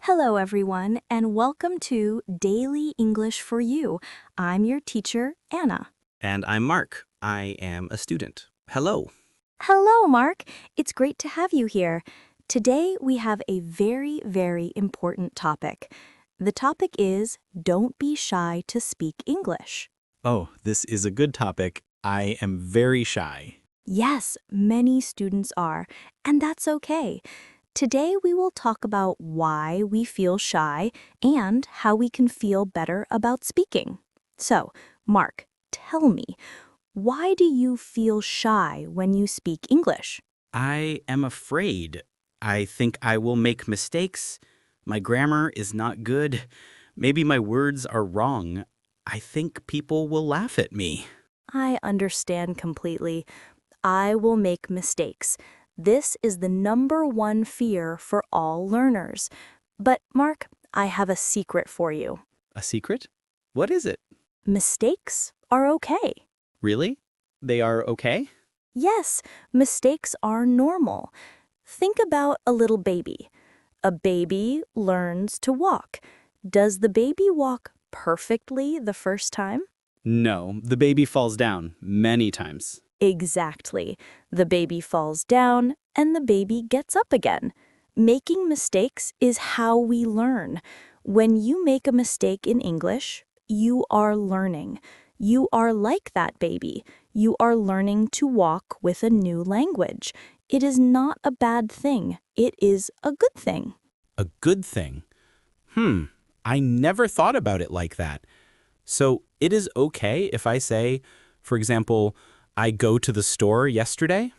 Hello, everyone, and welcome to Daily English for You. I'm your teacher, Anna. And I'm Mark. I am a student. Hello. Hello, Mark. It's great to have you here. Today, we have a very important topic. The topic is Don't be shy to speak English. Oh, this is a good topic. I am very shy. Yes, many students are, and that's okay. Today, we will talk about why we feel shy and how we can feel better about speaking. So, Mark, tell me, why do you feel shy when you speak English? I am afraid. I think I will make mistakes. My grammar is not good. Maybe my words are wrong. I think people will laugh at me. I understand completely. I will make mistakes. This is the number one fear for all learners. But, Mark, I have a secret for you. A secret? What is it? Mistakes are okay. Really? They are okay? Yes, mistakes are normal. Think about a little baby. A baby learns to walk. Does the baby walk perfectly the first time? No, the baby falls down many times. Exactly. The baby falls down and the baby gets up again. Making mistakes is how we learn. When you make a mistake in English, you are learning. You are like that baby. You are learning to walk with a new language. It is not a bad thing. It is a good thing. A good thing. I never thought about it like that. So it is okay if I say, for example, I go to the store yesterday?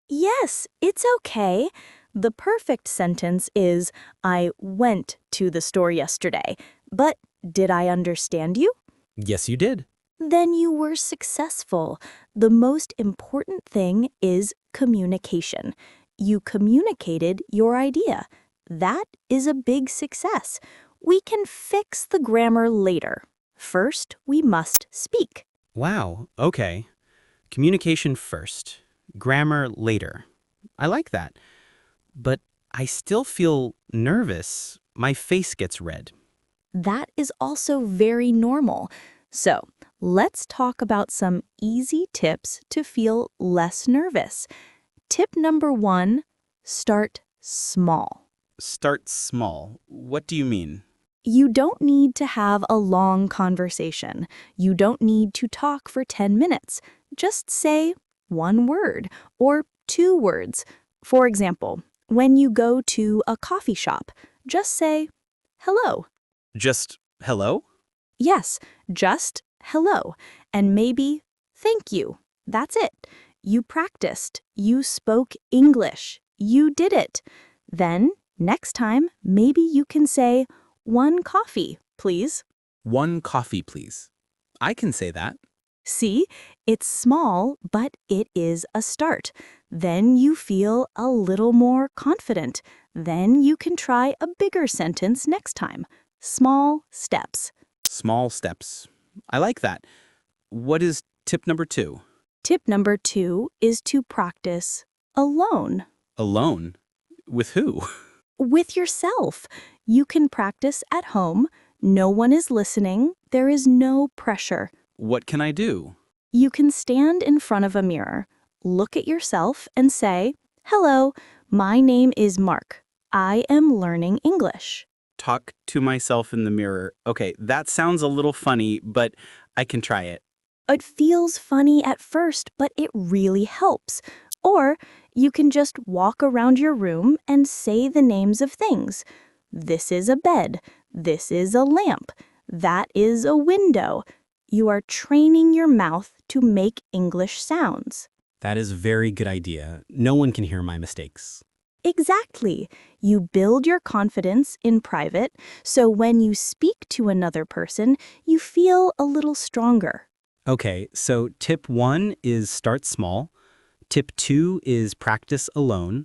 Yes, it's okay. The perfect sentence is, I went to the store yesterday. But did I understand you? Yes, you did. Then you were successful. The most important thing is communication. You communicated your idea. That is a big success. We can fix the grammar later. First, we must speak. Wow, okay. Communication first, grammar later. I like that. But I still feel nervous. My face gets red. That is also very normal. So, let's talk about some easy tips to feel less nervous. Tip number 1, start small. Start small. What do you mean? You don't need to have a long conversation. You don't need to talk for 10 minutes. Just say one word or two words. For example, when you go to a coffee shop, just say, hello. Just hello? Yes, just hello. And maybe thank you. That's it. You practiced. You spoke English. You did it. Then, next time, maybe you can say, one coffee, please. One coffee, please. I can say that. See, it's small, but it is a start. Then you feel a little more confident. Then you can try a bigger sentence next time. Small steps. Small steps. I like that. What is tip number 2? Tip number 2 is to practice alone. Alone? With who? With yourself. You can practice at home. No one is listening. There is no pressure. What can I do? You can stand in front of a mirror, look at yourself and say, hello, my name is Mark. I am learning English. Talk to myself in the mirror. Okay, that sounds a little funny, but I can try it. It feels funny at first, but it really helps. Or you can just walk around your room and say the names of things. This is a bed. This is a lamp. That is a window. You are training your mouth to make English sounds. That is a very good idea. No one can hear my mistakes. Exactly. You build your confidence in private, so when you speak to another person, you feel a little stronger. Okay, so tip 1 is start small. Tip 2 is practice alone.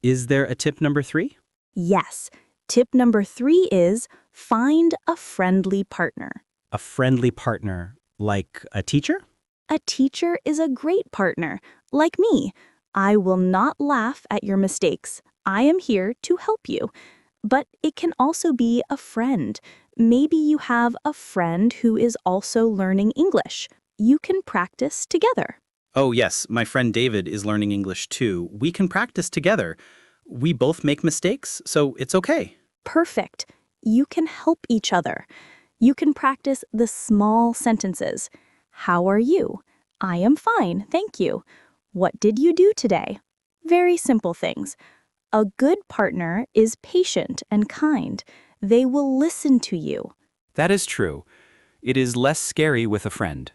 Is there a tip number 3? Yes. Tip number 3 is find a friendly partner. A friendly partner, like a teacher? A teacher is a great partner, like me. I will not laugh at your mistakes. I am here to help you. But it can also be a friend. Maybe you have a friend who is also learning English. You can practice together. Oh, yes, my friend David is learning English too. We can practice together. We both make mistakes, so it's okay. Perfect. You can help each other. You can practice the small sentences. How are you? I am fine, thank you. What did you do today? Very simple things. A good partner is patient and kind. They will listen to you. That is true. It is less scary with a friend.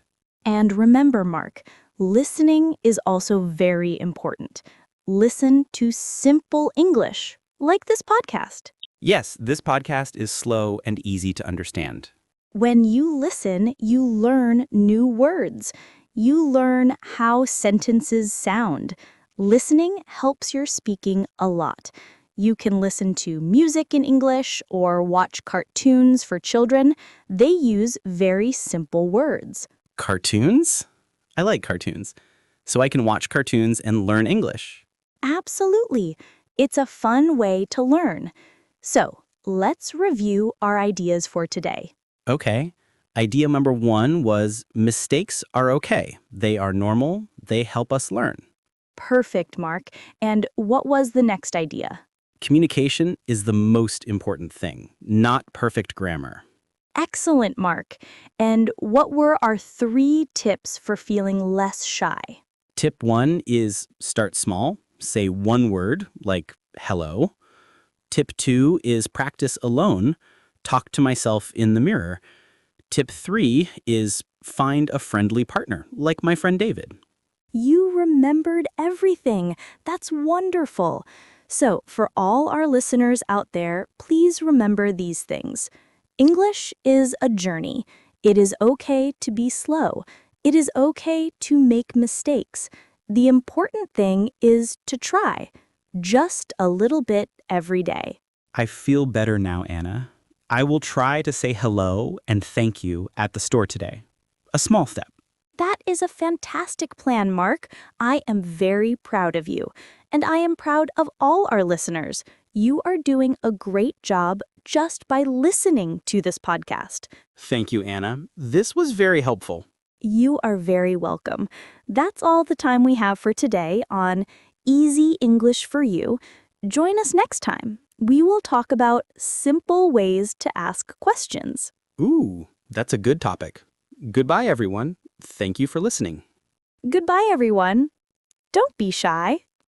And remember, Mark, listening is also very important. Listen to simple English, like this podcast. Yes, this podcast is slow and easy to understand. When you listen, you learn new words. You learn how sentences sound. Listening helps your speaking a lot. You can listen to music in English or watch cartoons for children. They use very simple words. Cartoons? I like cartoons. So I can watch cartoons and learn English. Absolutely. It's a fun way to learn. So, let's review our ideas for today. Okay. Idea number 1 was mistakes are okay. They are normal. They help us learn. Perfect, Mark. And what was the next idea? Communication is the most important thing, not perfect grammar. Excellent, Mark. And what were our 3 tips for feeling less shy? Tip 1 is start small. Say one word, like hello. Tip 2 is practice alone. Talk to myself in the mirror. Tip 3 is find a friendly partner, like my friend David. You remembered everything. That's wonderful. So, for all our listeners out there, please remember these things. English is a journey. It is okay to be slow. It is okay to make mistakes. The important thing is to try, just a little bit every day. I feel better now, Anna. I will try to say hello and thank you at the store today. A small step. That is a fantastic plan, Mark. I am very proud of you. And I am proud of all our listeners. You are doing a great job just by listening to this podcast. Thank you, Anna. This was very helpful. You are very welcome. That's all the time we have for today on Easy English for You. Join us next time. We will talk about simple ways to ask questions. Ooh, that's a good topic. Goodbye, everyone. Thank you for listening. Goodbye, everyone. Don't be shy.